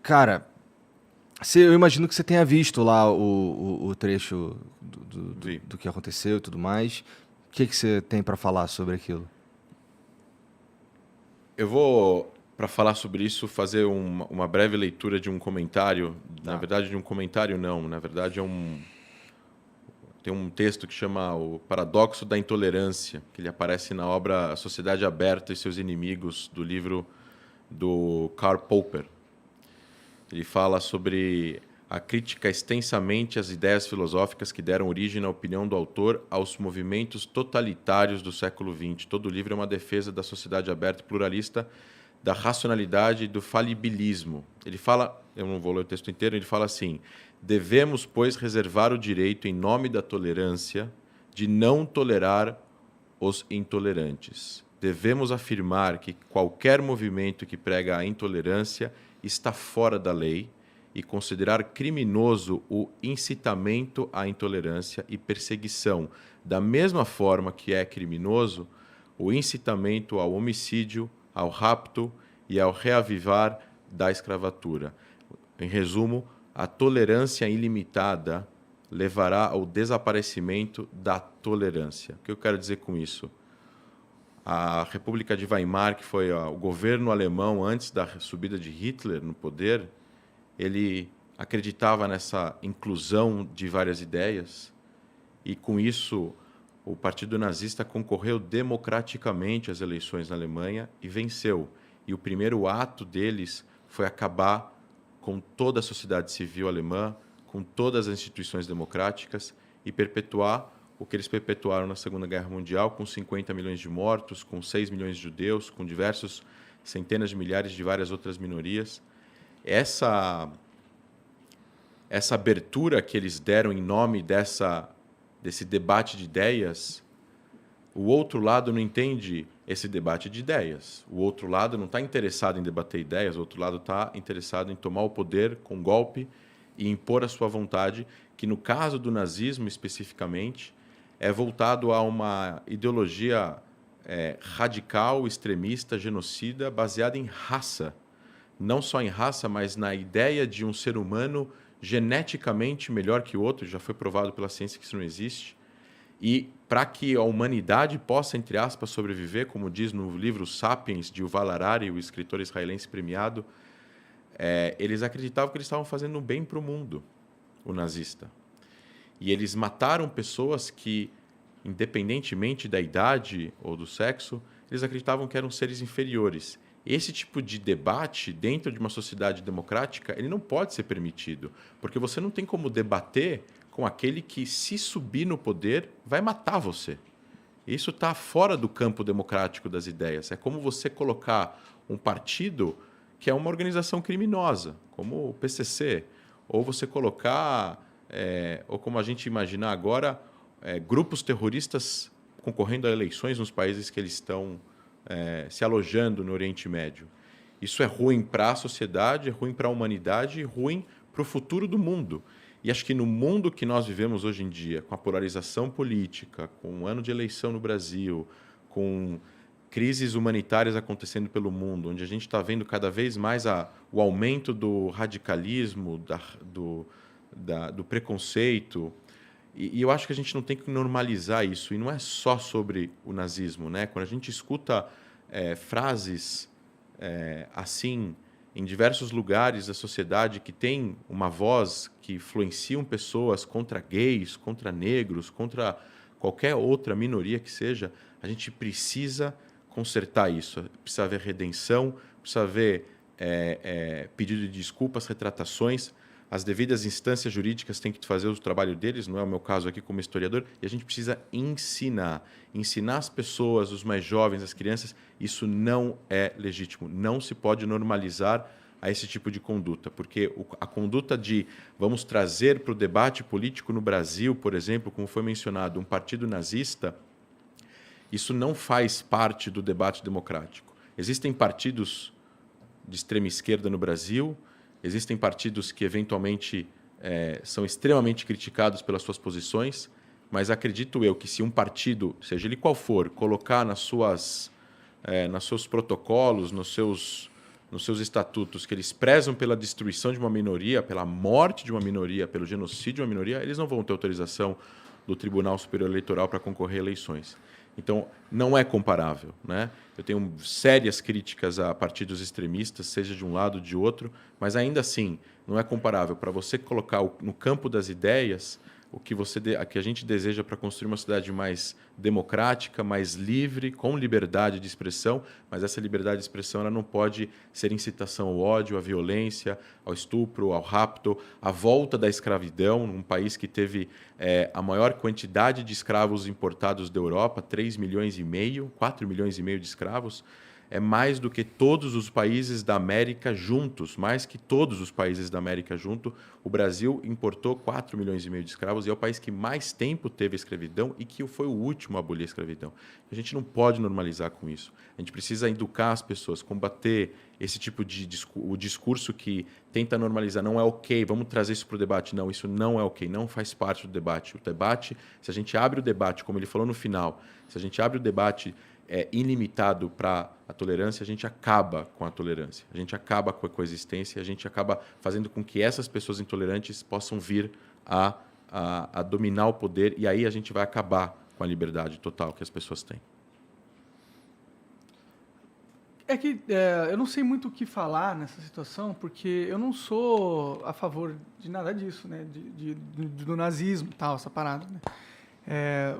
Cara, eu imagino que você tenha visto lá o trecho Vi. do que aconteceu e tudo mais. O que você tem pra falar sobre aquilo? Eu vou, para falar sobre isso, fazer uma breve leitura de um comentário. Na Tá. verdade, de um comentário não. Na verdade, tem um texto que chama O Paradoxo da Intolerância, que ele aparece na obra A Sociedade Aberta e Seus Inimigos, do livro do Karl Popper. Ele fala sobre a crítica extensamente às ideias filosóficas que deram origem na opinião do autor aos movimentos totalitários do século XX. Todo o livro é uma defesa da sociedade aberta e pluralista, da racionalidade e do falibilismo. Ele fala, eu não vou ler o texto inteiro, ele fala assim: devemos, pois, reservar o direito, em nome da tolerância, de não tolerar os intolerantes. Devemos afirmar que qualquer movimento que prega a intolerância está fora da lei e considerar criminoso o incitamento à intolerância e perseguição, da mesma forma que é criminoso o incitamento ao homicídio, ao rapto e ao reavivar da escravatura. Em resumo, a tolerância ilimitada levará ao desaparecimento da tolerância. O que eu quero dizer com isso? A República de Weimar, que foi o governo alemão antes da subida de Hitler no poder, ele acreditava nessa inclusão de várias ideias e, com isso, o Partido Nazista concorreu democraticamente às eleições na Alemanha e venceu. E o primeiro ato deles foi acabar com toda a sociedade civil alemã, com todas as instituições democráticas e perpetuar o que eles perpetuaram na Segunda Guerra Mundial, com 50 milhões de mortos, com 6 milhões de judeus, com diversos centenas de milhares de várias outras minorias. Essa abertura que eles deram em nome desse debate de ideias, o outro lado não entende esse debate de ideias. O outro lado não está interessado em debater ideias, o outro lado está interessado em tomar o poder com golpe e impor a sua vontade, que no caso do nazismo especificamente, é voltado a uma ideologia radical, extremista, genocida, baseada em raça. Não só em raça, mas na ideia de um ser humano geneticamente melhor que o outro, já foi provado pela ciência que isso não existe. E para que a humanidade possa, entre aspas, sobreviver, como diz no livro Sapiens, de Yuval Harari, o escritor israelense premiado, eles acreditavam que eles estavam fazendo um bem para o mundo, o nazista. E eles mataram pessoas que, independentemente da idade ou do sexo, eles acreditavam que eram seres inferiores. Esse tipo de debate, dentro de uma sociedade democrática, ele não pode ser permitido, porque você não tem como debater com aquele que, se subir no poder, vai matar você. Isso está fora do campo democrático das ideias. É como você colocar um partido que é uma organização criminosa, como o PCC, ou você colocar, ou como a gente imaginar agora, grupos terroristas concorrendo a eleições nos países que eles estão se alojando no Oriente Médio. Isso é ruim para a sociedade, é ruim para a humanidade e ruim para o futuro do mundo. E acho que no mundo que nós vivemos hoje em dia, com a polarização política, com um ano de eleição no Brasil, com crises humanitárias acontecendo pelo mundo, onde a gente está vendo cada vez mais o aumento do radicalismo, do preconceito, e eu acho que a gente não tem que normalizar isso. E não é só sobre o nazismo, né? Quando a gente escuta frases assim em diversos lugares da sociedade que tem uma voz que influenciam pessoas contra gays, contra negros, contra qualquer outra minoria que seja, a gente precisa consertar isso. Precisa haver redenção, precisa haver pedido de desculpas, retratações. As devidas instâncias jurídicas têm que fazer o trabalho deles, não é o meu caso aqui como historiador, e a gente precisa ensinar as pessoas, os mais jovens, as crianças, isso não é legítimo, não se pode normalizar a esse tipo de conduta, porque a conduta de vamos trazer para o debate político no Brasil, por exemplo, como foi mencionado, um partido nazista, isso não faz parte do debate democrático. Existem partidos de extrema esquerda no Brasil, existem partidos que, eventualmente, são extremamente criticados pelas suas posições, mas acredito eu que se um partido, seja ele qual for, colocar nos seus protocolos, nos seus nos seus estatutos que eles prezam pela destruição de uma minoria, pela morte de uma minoria, pelo genocídio de uma minoria, eles não vão ter autorização do Tribunal Superior Eleitoral para concorrer a eleições. Então, não é comparável, né? Eu tenho sérias críticas a partidos extremistas, seja de um lado ou de outro, mas ainda assim, não é comparável. Para você colocar no campo das ideias o que a gente deseja para construir uma sociedade mais democrática, mais livre, com liberdade de expressão, mas essa liberdade de expressão ela não pode ser incitação ao ódio, à violência, ao estupro, ao rapto, à volta da escravidão, num país que teve a maior quantidade de escravos importados da Europa, 3 milhões e meio, 4 milhões e meio de escravos, é mais do que todos os países da América juntos, mais que todos os países da América juntos. O Brasil importou 4 milhões e meio de escravos e é o país que mais tempo teve a escravidão e que foi o último a abolir a escravidão. A gente não pode normalizar com isso. A gente precisa educar as pessoas, combater esse tipo de o discurso que tenta normalizar. Não é ok, vamos trazer isso para o debate. Não, isso não é ok, não faz parte do debate. O debate, se a gente abre o debate, como ele falou no final, se a gente abre o debate ilimitado para a tolerância, a gente acaba com a tolerância, a gente acaba com a coexistência, a gente acaba fazendo com que essas pessoas intolerantes possam vir a dominar o poder e aí a gente vai acabar com a liberdade total que as pessoas têm. É que eu não sei muito o que falar nessa situação, porque eu não sou a favor de nada disso, né? Do nazismo e tal, essa parada, né?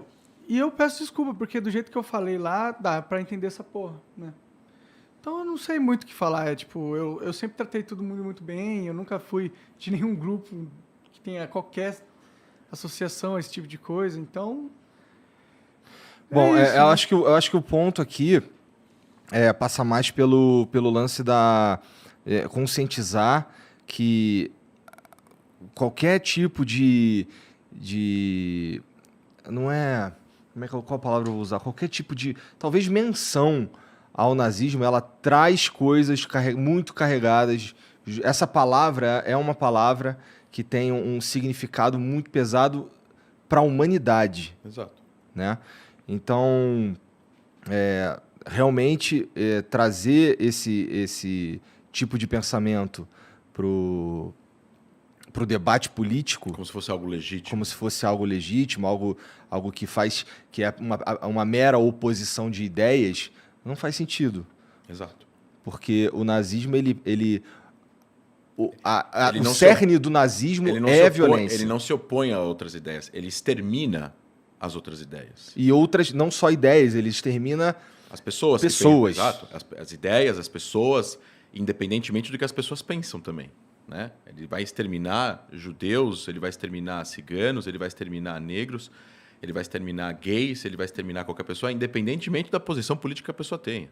E eu peço desculpa, porque do jeito que eu falei lá, dá pra entender essa porra, né? Então eu não sei muito o que falar. Eu sempre tratei todo mundo muito bem, eu nunca fui de nenhum grupo que tenha qualquer associação a esse tipo de coisa, então... Bom, isso, eu né? acho que o ponto aqui passa mais pelo lance da conscientizar que qualquer tipo de não é... Qual palavra eu vou usar? Qualquer tipo de, talvez, menção ao nazismo, ela traz coisas muito carregadas. Essa palavra é uma palavra que tem um significado muito pesado para a humanidade. Exato. Né? Então, realmente, trazer esse tipo de pensamento pro debate político... Como se fosse algo legítimo. Como se fosse algo legítimo, algo que é uma mera oposição de ideias, não faz sentido. Exato. Porque o nazismo, o não cerne do nazismo é a violência. Ele não se opõe a outras ideias, ele extermina as outras ideias. E outras, não só ideias, ele extermina as pessoas. Pessoas. Exato. As ideias, as pessoas, independentemente do que as pessoas pensam também. Né? Ele vai exterminar judeus, ele vai exterminar ciganos, ele vai exterminar negros, ele vai exterminar gays, ele vai exterminar qualquer pessoa, independentemente da posição política que a pessoa tenha.